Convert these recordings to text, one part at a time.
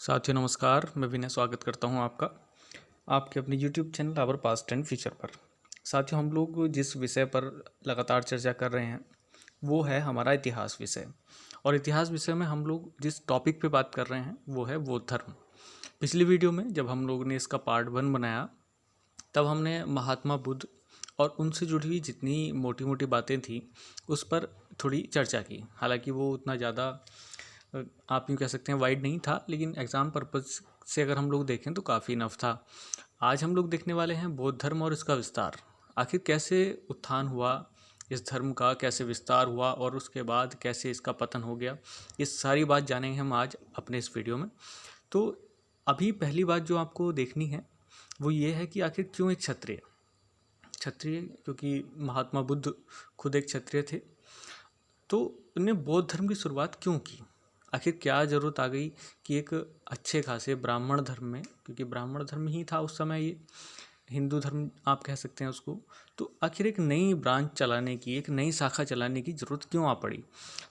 साथियों नमस्कार, मैं विनय स्वागत करता हूं आपका आपके अपने YouTube channel our past and future पर। साथियों, हम लोग जिस विषय पर लगातार चर्चा कर रहे हैं वो है हमारा इतिहास विषय। और इतिहास विषय में हम लोग जिस टॉपिक पे बात कर रहे हैं वो है बौद्ध धर्म। पिछली वीडियो में जब हम लोग ने इसका पार्ट 1 बनाया तब हमने महात्मा बुद्ध और उनसे जुड़ी हुई जितनी मोटी मोटी बातें थी उस पर थोड़ी चर्चा की। हालांकि वो उतना ज़्यादा आप यूँ कह सकते हैं वाइड नहीं था, लेकिन एग्ज़ाम पर्पज़ से अगर हम लोग देखें तो काफ़ी इनफ था। आज हम लोग देखने वाले हैं बौद्ध धर्म और इसका विस्तार। आखिर कैसे उत्थान हुआ इस धर्म का, कैसे विस्तार हुआ और उसके बाद कैसे इसका पतन हो गया, ये सारी बात जानेंगे हम आज अपने इस वीडियो में। तो अभी पहली बात जो आपको देखनी है वो ये है कि आखिर क्यों एक क्षत्रिय क्षत्रिय क्योंकि महात्मा बुद्ध खुद एक क्षत्रिय थे। तो उन्हें बौद्ध धर्म की शुरुआत क्यों की? आखिर क्या ज़रूरत आ गई कि एक अच्छे खासे ब्राह्मण धर्म में, क्योंकि ब्राह्मण धर्म ही था उस समय, ये हिंदू धर्म आप कह सकते हैं उसको, तो आखिर एक नई ब्रांच चलाने की, एक नई शाखा चलाने की ज़रूरत क्यों आ पड़ी?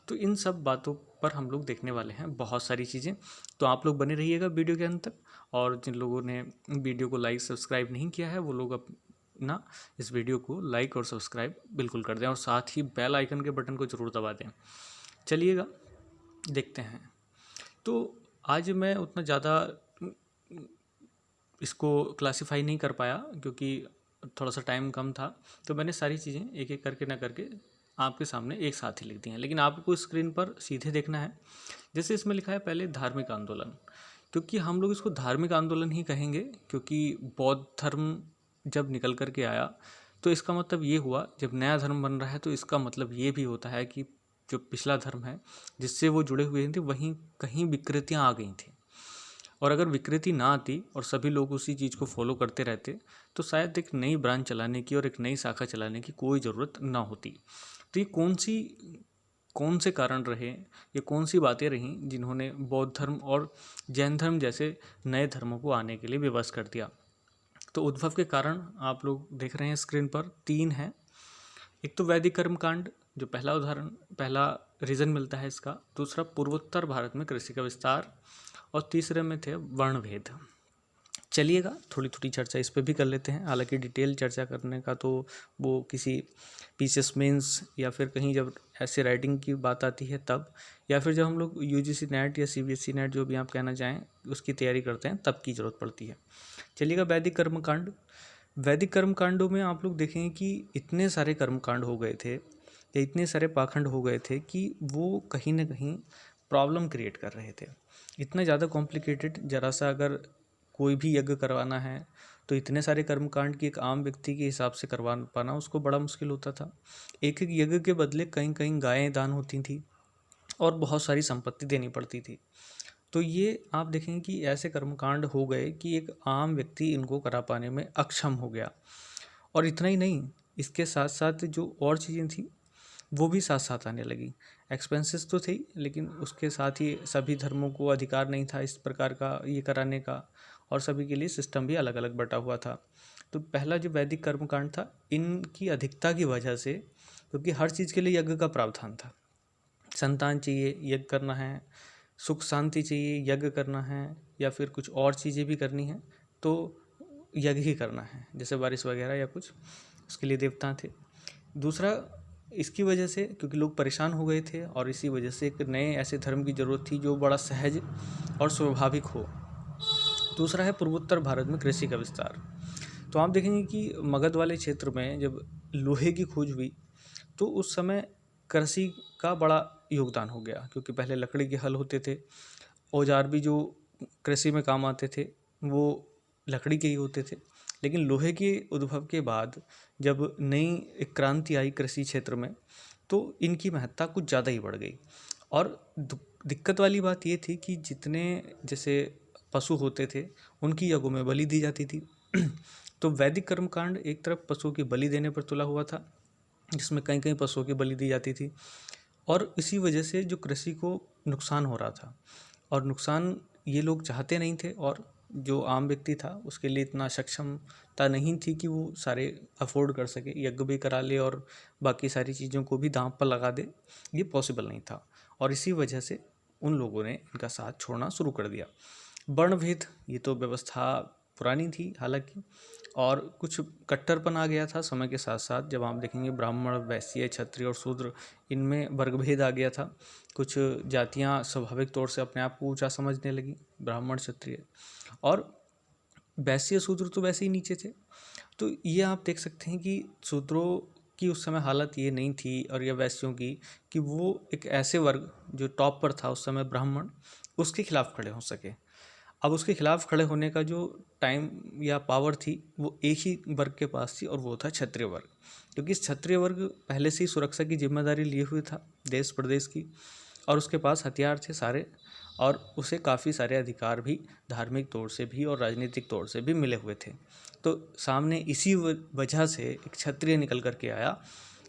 तो इन सब बातों पर हम लोग देखने वाले हैं बहुत सारी चीज़ें। तो आप लोग बने रहिएगा वीडियो के अंत तक। और जिन लोगों ने वीडियो को लाइक सब्सक्राइब नहीं किया है वो लोग अपना इस वीडियो को लाइक और सब्सक्राइब बिल्कुल कर दें और साथ ही बेल आइकन के बटन को ज़रूर दबा दें। चलिएगा देखते हैं। तो आज मैं उतना ज़्यादा इसको क्लासिफाई नहीं कर पाया क्योंकि थोड़ा सा टाइम कम था, तो मैंने सारी चीज़ें एक एक करके ना करके आपके सामने एक साथ ही लिख दी हैं। लेकिन आपको स्क्रीन पर सीधे देखना है। जैसे इसमें लिखा है पहले धार्मिक आंदोलन, क्योंकि हम लोग इसको धार्मिक आंदोलन ही कहेंगे क्योंकि बौद्ध धर्म जब निकल कर के आया तो इसका मतलब ये हुआ, जब नया धर्म बन रहा है तो इसका मतलब ये भी होता है कि जो पिछला धर्म है जिससे वो जुड़े हुए थे वहीं कहीं विकृतियाँ आ गई थी। और अगर विकृति ना आती और सभी लोग उसी चीज़ को फॉलो करते रहते तो शायद एक नई ब्रांच चलाने की और एक नई शाखा चलाने की कोई ज़रूरत ना होती। तो ये कौन से कारण रहे, ये कौन सी बातें रहीं जिन्होंने बौद्ध धर्म और जैन धर्म जैसे नए धर्मों को आने के लिए विवश कर दिया? तो उद्भव के कारण आप लोग देख रहे हैं स्क्रीन पर 3 हैं। एक तो वैदिक कर्मकांड, जो पहला उदाहरण, पहला रीज़न मिलता है इसका। दूसरा पूर्वोत्तर भारत में कृषि का विस्तार और तीसरे में थे वर्णभेद। चलिएगा थोड़ी थोड़ी चर्चा इस पे भी कर लेते हैं। हालांकि डिटेल चर्चा करने का तो वो किसी पीसीएस मेंस या फिर कहीं जब ऐसे राइटिंग की बात आती है तब, या फिर जब हम लोग यूजीसी नेट या सीबीएसई नेट जो भी आप कहना चाहें उसकी तैयारी करते हैं तब की ज़रूरत पड़ती है। चलिएगा वैदिक कर्मकांड। वैदिक कर्मकांडों में आप लोग देखेंगे कि इतने सारे कर्मकांड हो गए थे या इतने सारे पाखंड हो गए थे कि वो कहीं ना कहीं प्रॉब्लम क्रिएट कर रहे थे। इतना ज़्यादा कॉम्प्लिकेटेड, ज़रा सा अगर कोई भी यज्ञ करवाना है तो इतने सारे कर्मकांड की एक आम व्यक्ति के हिसाब से करवा पाना उसको बड़ा मुश्किल होता था। एक एक यज्ञ के बदले कहीं कहीं गायें दान होती थी और बहुत सारी संपत्ति देनी पड़ती थी। तो ये आप देखेंगे कि ऐसे कर्मकांड हो गए कि एक आम व्यक्ति इनको करा पाने में अक्षम हो गया। और इतना ही नहीं, इसके साथ साथ जो और चीज़ें थी वो भी साथ साथ आने लगी। एक्सपेंसेस तो थे लेकिन उसके साथ ही सभी धर्मों को अधिकार नहीं था इस प्रकार का ये कराने का, और सभी के लिए सिस्टम भी अलग अलग बटा हुआ था। तो पहला जो वैदिक कर्मकांड था, इनकी अधिकता की वजह से, क्योंकि हर चीज़ के लिए यज्ञ का प्रावधान था। संतान चाहिए यज्ञ करना है, सुख शांति चाहिए यज्ञ करना है, या फिर कुछ और चीज़ें भी करनी है तो यज्ञ ही करना है, जैसे बारिश वगैरह या कुछ, उसके लिए देवता थे। दूसरा, इसकी वजह से क्योंकि लोग परेशान हो गए थे और इसी वजह से एक नए ऐसे धर्म की ज़रूरत थी जो बड़ा सहज और स्वाभाविक हो। दूसरा है पूर्वोत्तर भारत में कृषि का विस्तार। तो आप देखेंगे कि मगध वाले क्षेत्र में जब लोहे की खोज हुई तो उस समय कृषि का बड़ा योगदान हो गया, क्योंकि पहले लकड़ी के हल होते थे, औजार भी जो कृषि में काम आते थे वो लकड़ी के ही होते थे। लेकिन लोहे के उद्भव के बाद जब नई एक क्रांति आई कृषि क्षेत्र में तो इनकी महत्ता कुछ ज़्यादा ही बढ़ गई। और दिक्कत वाली बात ये थी कि जितने जैसे पशु होते थे उनकी यज्ञों में बलि दी जाती थी। तो वैदिक कर्मकांड एक तरफ पशुओं की बलि देने पर तुला हुआ था, जिसमें कहीं कहीं पशुओं की बलि दी जाती थी, और इसी वजह से जो कृषि को नुकसान हो रहा था। और नुकसान ये लोग चाहते नहीं थे, और जो आम व्यक्ति था उसके लिए इतना सक्षमता नहीं थी कि वो सारे अफोर्ड कर सके, यज्ञ भी करा ले और बाकी सारी चीज़ों को भी दांव पर लगा दे, ये पॉसिबल नहीं था। और इसी वजह से उन लोगों ने इनका साथ छोड़ना शुरू कर दिया। वर्णभेद, ये तो व्यवस्था पुरानी थी हालांकि, और कुछ कट्टरपन आ गया था समय के साथ साथ। जब आप देखेंगे ब्राह्मण, वैश्य, क्षत्रिय और शूद्र, इनमें वर्गभेद आ गया था। कुछ जातियां स्वाभाविक तौर से अपने आप को ऊंचा समझने लगी, ब्राह्मण, क्षत्रिय, और वैश्य शूद्र तो वैसे ही नीचे थे। तो ये आप देख सकते हैं कि शूद्रों की उस समय हालत ये नहीं थी, और या वैश्यों की, कि वो एक ऐसे वर्ग जो टॉप पर था उस समय, ब्राह्मण, उसके खिलाफ खड़े हो सके। अब उसके खिलाफ खड़े होने का जो टाइम या पावर थी वो एक ही वर्ग के पास थी, और वो था क्षत्रिय वर्ग। क्योंकि क्षत्रिय वर्ग पहले से ही सुरक्षा की जिम्मेदारी लिए हुए था देश प्रदेश की, और उसके पास हथियार थे सारे, और उसे काफ़ी सारे अधिकार भी धार्मिक तौर से भी और राजनीतिक तौर से भी मिले हुए थे। तो सामने इसी वजह से एक क्षत्रिय निकल कर के आया,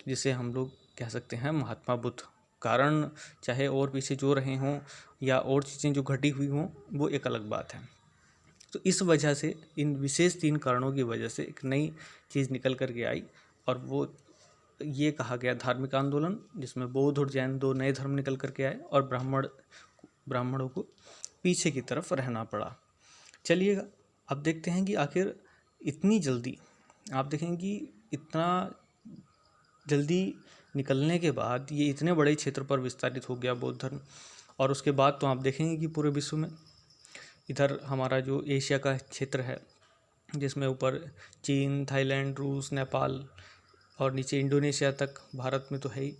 जिसे हम लोग कह सकते हैं महात्मा बुद्ध। कारण चाहे और पीछे जो रहे हों या और चीज़ें जो घटी हुई हों, वो एक अलग बात है। तो इस वजह से, इन विशेष 3 कारणों की वजह से एक नई चीज़ निकल कर के आई, और वो ये कहा गया धार्मिक आंदोलन, जिसमें बौद्ध और जैन 2 नए धर्म निकल कर के आए, और ब्राह्मणों को पीछे की तरफ रहना पड़ा। चलिएगा, अब देखते हैं कि आखिर इतनी जल्दी, आप देखेंगे कि इतना जल्दी निकलने के बाद ये इतने बड़े क्षेत्र पर विस्तारित हो गया बौद्ध धर्म। और उसके बाद तो आप देखेंगे कि पूरे विश्व में, इधर हमारा जो एशिया का क्षेत्र है, जिसमें ऊपर चीन, थाईलैंड, रूस, नेपाल, और नीचे इंडोनेशिया तक, भारत में तो है ही,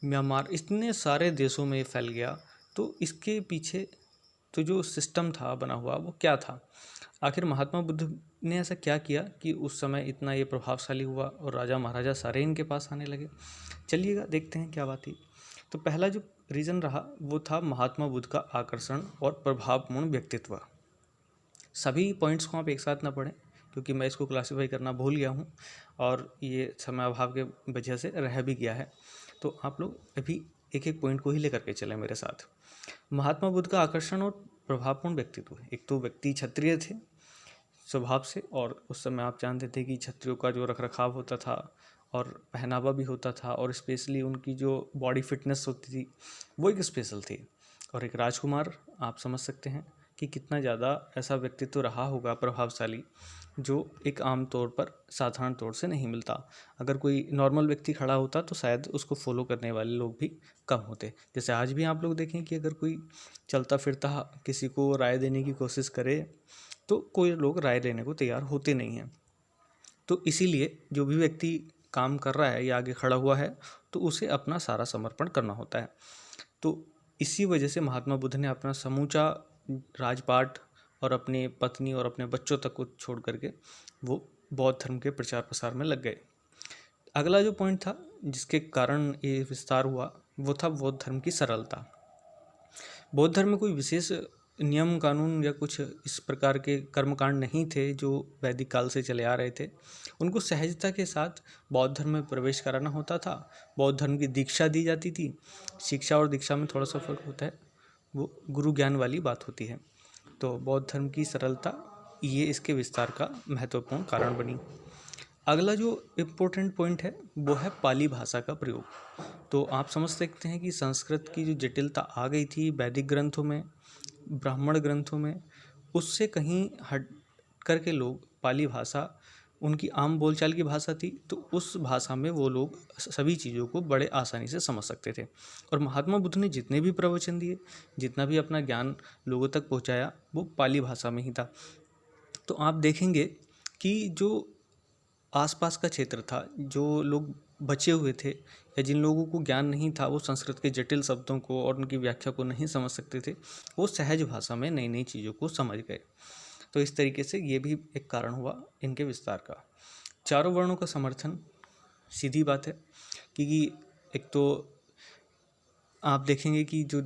म्यांमार, इतने सारे देशों में फैल गया। तो इसके पीछे तो जो सिस्टम था बना हुआ, वो क्या था? आखिर महात्मा बुद्ध ने ऐसा क्या किया कि उस समय इतना ये प्रभावशाली हुआ और राजा महाराजा सारे इनके पास आने लगे? चलिएगा देखते हैं क्या बात थी। तो पहला जो रीज़न रहा वो था महात्मा बुद्ध का आकर्षण और प्रभावपूर्ण व्यक्तित्व। सभी पॉइंट्स को आप एक साथ ना पढ़ें, क्योंकि मैं इसको क्लासीफाई करना भूल गया हूँ, और ये समय अभाव के वजह से रह भी गया है। तो आप लोग अभी एक एक पॉइंट को ही लेकर के चलें मेरे साथ। महात्मा बुद्ध का आकर्षण और प्रभावपूर्ण व्यक्तित्व। एक तो व्यक्ति क्षत्रिय थे स्वभाव से, और उस समय आप जानते थे कि क्षत्रियों का जो रखरखाव होता था और पहनावा भी होता था, और स्पेशली उनकी जो बॉडी फिटनेस होती थी वो एक स्पेशल थी। और एक राजकुमार, आप समझ सकते हैं कि कितना ज़्यादा ऐसा व्यक्तित्व रहा होगा प्रभावशाली, जो एक आम तौर पर साधारण तौर से नहीं मिलता। अगर कोई नॉर्मल व्यक्ति खड़ा होता तो शायद उसको फॉलो करने वाले लोग भी कम होते। जैसे आज भी आप लोग देखें कि अगर कोई चलता फिरता किसी को राय देने की कोशिश करे, तो कोई लोग राय लेने को तैयार होते नहीं हैं। तो इसीलिए जो भी व्यक्ति काम कर रहा है या आगे खड़ा हुआ है, तो उसे अपना सारा समर्पण करना होता है। तो इसी वजह से महात्मा बुद्ध ने अपना समूचा राजपाट और अपनी पत्नी और अपने बच्चों तक को छोड़ करके वो बौद्ध धर्म के प्रचार प्रसार में लग गए। अगला जो पॉइंट था जिसके कारण ये विस्तार हुआ, वो था बौद्ध धर्म की सरलता। बौद्ध धर्म में कोई विशेष नियम कानून या कुछ इस प्रकार के कर्मकांड नहीं थे जो वैदिक काल से चले आ रहे थे। उनको सहजता के साथ बौद्ध धर्म में प्रवेश कराना होता था। बौद्ध धर्म की दीक्षा दी जाती थी। शिक्षा और दीक्षा में थोड़ा सा फर्क होता है, वो गुरु ज्ञान वाली बात होती है। तो बौद्ध धर्म की सरलता ये इसके विस्तार का महत्वपूर्ण कारण बनी। अगला जो इम्पोर्टेंट पॉइंट है वो है पाली भाषा का प्रयोग। तो आप समझ सकते हैं कि संस्कृत की जो जटिलता आ गई थी वैदिक ग्रंथों में, ब्राह्मण ग्रंथों में, उससे कहीं हट करके लोग पाली भाषा उनकी आम बोलचाल की भाषा थी, तो उस भाषा में वो लोग सभी चीज़ों को बड़े आसानी से समझ सकते थे। और महात्मा बुद्ध ने जितने भी प्रवचन दिए, जितना भी अपना ज्ञान लोगों तक पहुंचाया, वो पाली भाषा में ही था। तो आप देखेंगे कि जो आसपास का क्षेत्र था, जो लोग बचे हुए थे या जिन लोगों को ज्ञान नहीं था, वो संस्कृत के जटिल शब्दों को और उनकी व्याख्या को नहीं समझ सकते थे, वो सहज भाषा में नई नई चीज़ों को समझ गए। तो इस तरीके से ये भी एक कारण हुआ इनके विस्तार का। चारों वर्णों का समर्थन, सीधी बात है, क्योंकि एक तो आप देखेंगे कि जो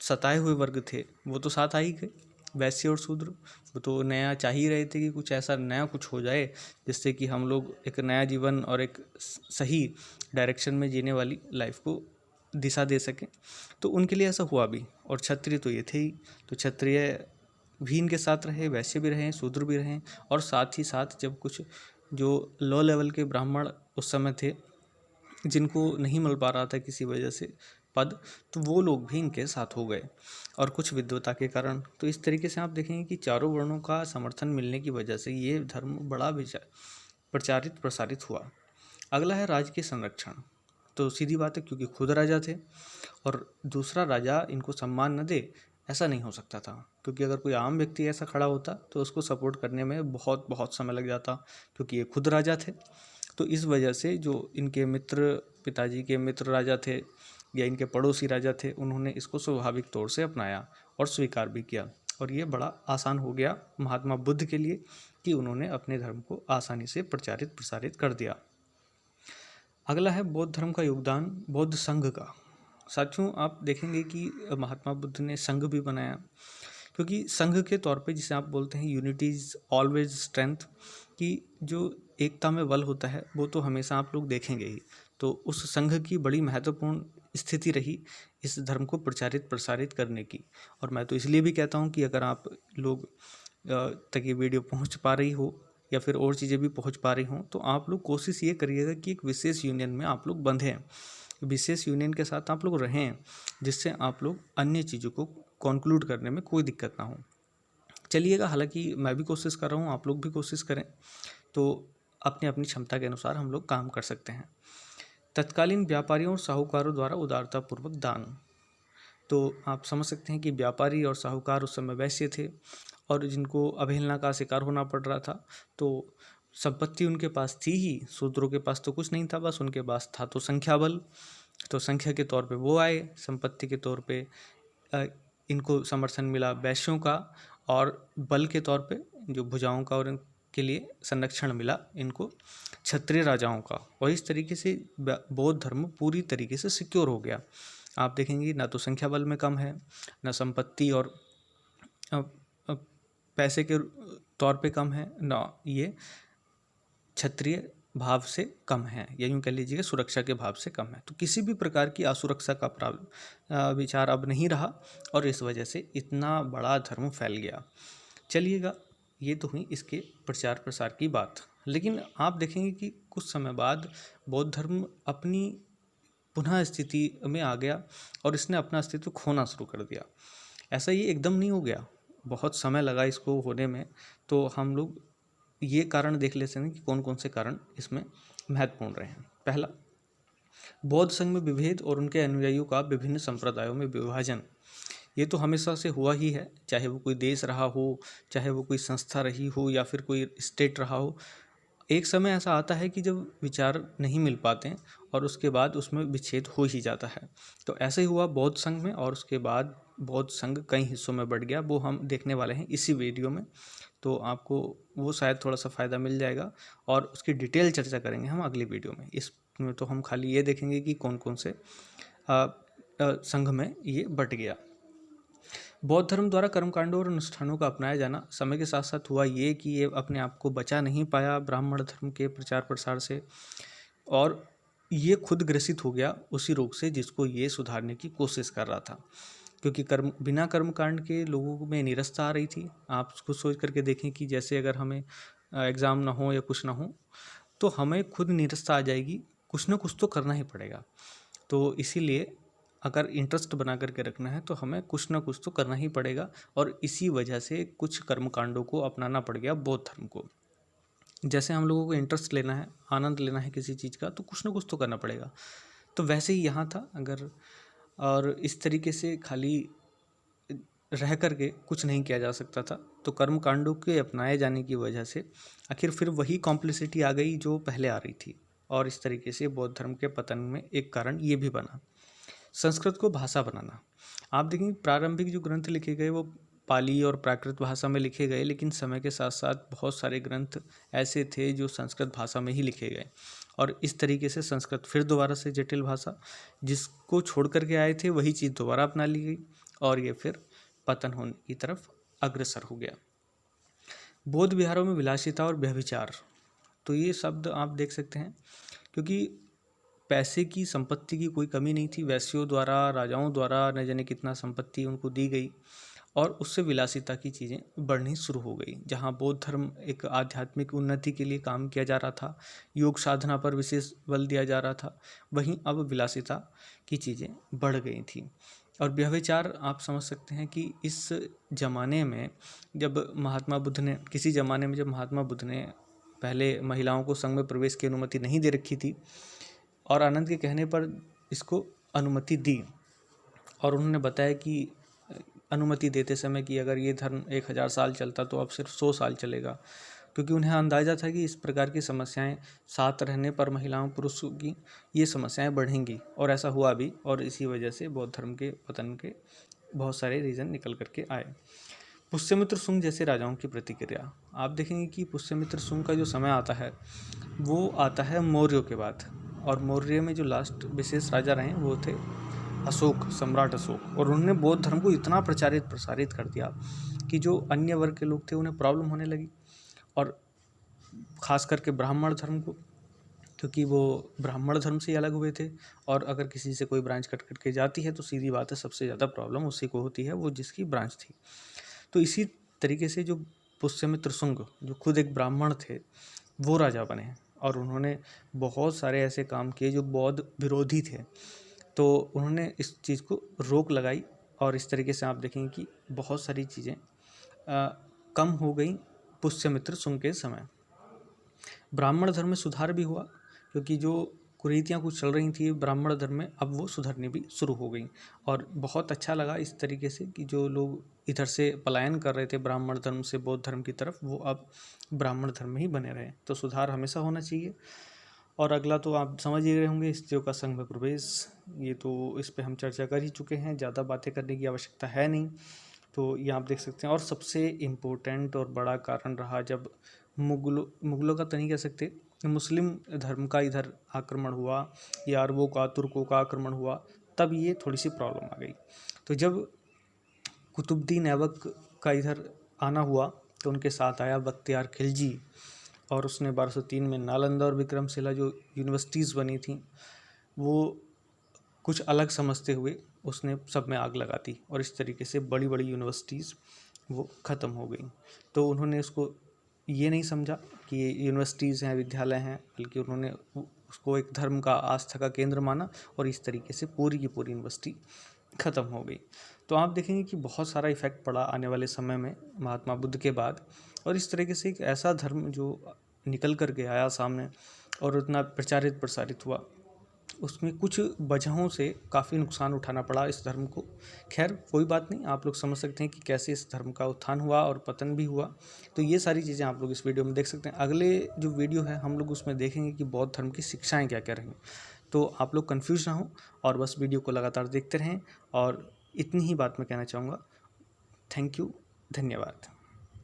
सताए हुए वर्ग थे वो तो साथ आ ही गए, वैश्य और शूद्र। वो तो नया चाह ही रहे थे कि कुछ ऐसा नया कुछ हो जाए जिससे कि हम लोग एक नया जीवन और एक सही डायरेक्शन में जीने वाली लाइफ को दिशा दे सकें। तो उनके लिए ऐसा हुआ भी। और क्षत्रिय तो ये थे ही, तो क्षत्रिय भी इनके साथ रहे, वैश्य भी रहे, शूद्र भी रहे। और साथ ही साथ जब कुछ जो लो लेवल के ब्राह्मण उस समय थे, जिनको नहीं मिल पा रहा था किसी वजह से, पद, तो वो लोग भी इनके साथ हो गए, और कुछ विद्वता के कारण। तो इस तरीके से आप देखेंगे कि चारों वर्णों का समर्थन मिलने की वजह से ये धर्म बड़ा प्रचारित प्रसारित हुआ। अगला है राज्य के संरक्षण। तो सीधी बात है, क्योंकि खुद राजा थे और दूसरा राजा इनको सम्मान न दे, ऐसा नहीं हो सकता था। क्योंकि अगर कोई आम व्यक्ति ऐसा खड़ा होता तो उसको सपोर्ट करने में बहुत बहुत समय लग जाता, क्योंकि ये खुद राजा थे। तो इस वजह से जो इनके मित्र, पिताजी के मित्र राजा थे या इनके पड़ोसी राजा थे, उन्होंने इसको स्वाभाविक तौर से अपनाया और स्वीकार भी किया। और ये बड़ा आसान हो गया महात्मा बुद्ध के लिए कि उन्होंने अपने धर्म को आसानी से प्रचारित प्रसारित कर दिया। अगला है बौद्ध धर्म का योगदान बौद्ध संघ का। साथियों, आप देखेंगे कि महात्मा बुद्ध ने संघ भी बनाया, क्योंकि संघ के तौर पे जिसे आप बोलते हैं यूनिटी इज ऑलवेज स्ट्रेंथ, कि जो एकता में बल होता है वो तो हमेशा आप लोग देखेंगे ही। तो उस संघ की बड़ी महत्वपूर्ण स्थिति रही इस धर्म को प्रचारित प्रसारित करने की। और मैं तो इसलिए भी कहता हूँ कि अगर आप लोग तक ये वीडियो पहुँच पा रही हो या फिर और चीज़ें भी पहुँच पा रही हों, तो आप लोग कोशिश ये करिएगा कि एक विशेष यूनियन में आप लोग बंधें, विशेष यूनियन के साथ आप लोग रहें, जिससे आप लोग अन्य चीज़ों को कॉन्क्लूड करने में कोई दिक्कत ना हो। चलिएगा, हालांकि मैं भी कोशिश कर रहा हूँ, आप लोग भी कोशिश करें, तो अपनी अपनी क्षमता के अनुसार हम लोग काम कर सकते हैं। तत्कालीन व्यापारियों और साहूकारों द्वारा उदारतापूर्वक दान। तो आप समझ सकते हैं कि व्यापारी और साहूकार उस समय वैश्य थे और जिनको अवहेलना का शिकार होना पड़ रहा था। तो संपत्ति उनके पास थी ही, शूद्रों के पास तो कुछ नहीं था, बस उनके पास था तो संख्या बल। तो संख्या के तौर पे वो आए, संपत्ति के तौर पे इनको समर्थन मिला वैश्यों का, और बल के तौर पे जो भुजाओं का और इनके लिए संरक्षण मिला इनको क्षत्रिय राजाओं का। और इस तरीके से बौद्ध धर्म पूरी तरीके से सिक्योर हो गया। आप देखेंगे ना तो संख्या बल में कम है, ना संपत्ति और पैसे के तौर पे कम है, ना ये क्षत्रिय भाव से कम है, या यूँ कह लीजिए सुरक्षा के भाव से कम है। तो किसी भी प्रकार की असुरक्षा का विचार अब नहीं रहा, और इस वजह से इतना बड़ा धर्म फैल गया। चलिएगा, ये तो हुई इसके प्रचार प्रसार की बात। लेकिन आप देखेंगे कि कुछ समय बाद बौद्ध धर्म अपनी पुनः स्थिति में आ गया और इसने अपना अस्तित्व खोना शुरू कर दिया। ऐसा ये एकदम नहीं हो गया, बहुत समय लगा इसको होने में। तो हम लोग ये कारण देख लेते हैं कि कौन कौन से कारण इसमें महत्वपूर्ण रहे हैं। पहला, बौद्ध संघ में विभेद और उनके अनुयायियों का विभिन्न संप्रदायों में विभाजन। ये तो हमेशा से हुआ ही है, चाहे वो कोई देश रहा हो, चाहे वो कोई संस्था रही हो, या फिर कोई स्टेट रहा हो। एक समय ऐसा आता है कि जब विचार नहीं मिल पाते हैं और उसके बाद उसमें विच्छेद हो ही जाता है। तो ऐसे ही हुआ बौद्ध संघ में, और उसके बाद बौद्ध संघ कई हिस्सों में बढ़ गया। वो हम देखने वाले हैं इसी वीडियो में, तो आपको वो शायद थोड़ा सा फ़ायदा मिल जाएगा, और उसकी डिटेल चर्चा करेंगे हम अगली वीडियो में। इसमें तो हम खाली ये देखेंगे कि कौन कौन से संघ में ये बट गया। बौद्ध धर्म द्वारा कर्मकांडों और अनुष्ठानों का अपनाया जाना। समय के साथ साथ हुआ ये कि ये अपने आप को बचा नहीं पाया ब्राह्मण धर्म के प्रचार प्रसार से, और ये खुद ग्रसित हो गया उसी रोग से जिसको ये सुधारने की कोशिश कर रहा था। क्योंकि बिना कर्मकांड के लोगों में निरस्ता आ रही थी। आप उसको सोच करके देखें कि जैसे अगर हमें एग्ज़ाम ना हो या कुछ ना हो, तो हमें खुद निरस्ता आ जाएगी, कुछ ना कुछ तो करना ही पड़ेगा। तो इसीलिए अगर इंटरेस्ट बना करके रखना है तो हमें कुछ ना कुछ तो करना ही पड़ेगा, और इसी वजह से कुछ कर्मकांडों को अपनाना पड़ गया बौद्ध धर्म को। जैसे हम लोगों को इंटरेस्ट लेना है, आनंद लेना है किसी चीज़ का, तो कुछ ना कुछ तो करना पड़ेगा। तो वैसे ही यहाँ था, अगर और इस तरीके से खाली रह करके कुछ नहीं किया जा सकता था। तो कर्म कांडों के अपनाए जाने की वजह से आखिर फिर वही कॉम्प्लिसिटी आ गई जो पहले आ रही थी, और इस तरीके से बौद्ध धर्म के पतन में एक कारण ये भी बना। संस्कृत को भाषा बनाना। आप देखेंगे प्रारंभिक जो ग्रंथ लिखे गए वो पाली और प्राकृत भाषा में लिखे गए, लेकिन समय के साथ साथ बहुत सारे ग्रंथ ऐसे थे जो संस्कृत भाषा में ही लिखे गए, और इस तरीके से संस्कृत फिर दोबारा से जटिल भाषा जिसको छोड़ करके आए थे वही चीज़ दोबारा अपना ली गई, और ये फिर पतन होने की तरफ अग्रसर हो गया। बौद्ध विहारों में विलासिता और व्यभिचार। तो ये शब्द आप देख सकते हैं, क्योंकि पैसे की संपत्ति की कोई कमी नहीं थी। वैश्यों द्वारा, राजाओं द्वारा न जाने कितना संपत्ति उनको दी गई, और उससे विलासिता की चीज़ें बढ़नी शुरू हो गई। जहाँ बौद्ध धर्म एक आध्यात्मिक उन्नति के लिए काम किया जा रहा था, योग साधना पर विशेष बल दिया जा रहा था, वहीं अब विलासिता की चीज़ें बढ़ गई थी। और व्यभिचार आप समझ सकते हैं कि इस ज़माने में जब महात्मा बुद्ध ने पहले महिलाओं को संघ में प्रवेश की अनुमति नहीं दे रखी थी और आनंद के कहने पर इसको अनुमति दी, और उन्होंने बताया कि अनुमति देते समय कि अगर ये धर्म 1000 साल चलता तो अब सिर्फ 100 साल चलेगा, क्योंकि उन्हें अंदाज़ा था कि इस प्रकार की समस्याएं साथ रहने पर महिलाओं पुरुषों की ये समस्याएं बढ़ेंगी, और ऐसा हुआ भी। और इसी वजह से बौद्ध धर्म के पतन के बहुत सारे रीज़न निकल करके आए। पुष्यमित्र शुंग जैसे राजाओं की प्रतिक्रिया आप देखेंगे कि पुष्यमित्र शुंग का जो समय आता है वो आता है मौर्यों के बाद, और मौर्य में जो लास्ट विशेष राजा रहे वो थे अशोक, सम्राट अशोक। और उन्होंने बौद्ध धर्म को इतना प्रसारित कर दिया कि जो अन्य वर्ग के लोग थे उन्हें प्रॉब्लम होने लगी, और ख़ास करके ब्राह्मण धर्म को, क्योंकि वो ब्राह्मण धर्म से अलग हुए थे, और अगर किसी से कोई ब्रांच कट के जाती है तो सीधी बात है सबसे ज़्यादा प्रॉब्लम उसी को होती है, वो जिसकी ब्रांच थी। तो इसी तरीके से जो पुष्यमित्र शुंग जो खुद एक ब्राह्मण थे वो राजा बने, और उन्होंने बहुत सारे ऐसे काम किए जो बौद्ध विरोधी थे। तो उन्होंने इस चीज़ को रोक लगाई, और इस तरीके से आप देखेंगे कि बहुत सारी चीज़ें कम हो गई पुष्यमित्र शुंग के समय। ब्राह्मण धर्म में सुधार भी हुआ, क्योंकि जो कुरीतियाँ कुछ चल रही थी ब्राह्मण धर्म में अब वो सुधरनी भी शुरू हो गई। और बहुत अच्छा लगा इस तरीके से कि जो लोग इधर से पलायन कर रहे थे ब्राह्मण धर्म से बौद्ध धर्म की तरफ, वो अब ब्राह्मण धर्म में ही बने रहे। तो सुधार हमेशा होना चाहिए। और अगला तो आप समझ ही रहे होंगे, स्त्रियों का संघ में प्रवेश, ये तो इस पे हम चर्चा कर ही चुके हैं, ज़्यादा बातें करने की आवश्यकता है नहीं। तो ये आप देख सकते हैं। और सबसे इम्पोर्टेंट और बड़ा कारण रहा जब मुगलों का तो नहीं कह सकते, मुस्लिम धर्म का इधर आक्रमण हुआ या अरबों का, तुर्कों का आक्रमण हुआ, तब ये थोड़ी सी प्रॉब्लम आ गई। तो जब कुतुबुद्दीन ऐबक का इधर आना हुआ तो उनके साथ आया बख्तियार खिलजी, और उसने 1203 में नालंदा और विक्रमशिला जो यूनिवर्सिटीज़ बनी थी वो कुछ अलग समझते हुए उसने सब में आग लगा दी, और इस तरीके से बड़ी बड़ी यूनिवर्सिटीज़ वो ख़त्म हो गई। तो उन्होंने उसको ये नहीं समझा कि ये यूनिवर्सिटीज़ हैं, विद्यालय हैं, बल्कि उन्होंने उसको एक धर्म का, आस्था का केंद्र माना, और इस तरीके से पूरी की पूरी यूनिवर्सिटी ख़त्म हो गई। तो आप देखेंगे कि बहुत सारा इफ़ेक्ट पड़ा आने वाले समय में महात्मा बुद्ध के बाद, और इस तरीके से एक ऐसा धर्म जो निकल कर के आया सामने और उतना प्रसारित हुआ, उसमें कुछ वजहों से काफ़ी नुकसान उठाना पड़ा इस धर्म को। खैर कोई बात नहीं, आप लोग समझ सकते हैं कि कैसे इस धर्म का उत्थान हुआ और पतन भी हुआ। तो ये सारी चीज़ें आप लोग इस वीडियो में देख सकते हैं। अगले जो वीडियो है हम लोग उसमें देखेंगे कि बौद्ध धर्म की शिक्षाएँ क्या क्या रहीं। तो आप लोग कन्फ्यूज ना हो और बस वीडियो को लगातार देखते रहें। और इतनी ही बात मैं कहना चाहूँगा। थैंक यू, धन्यवाद।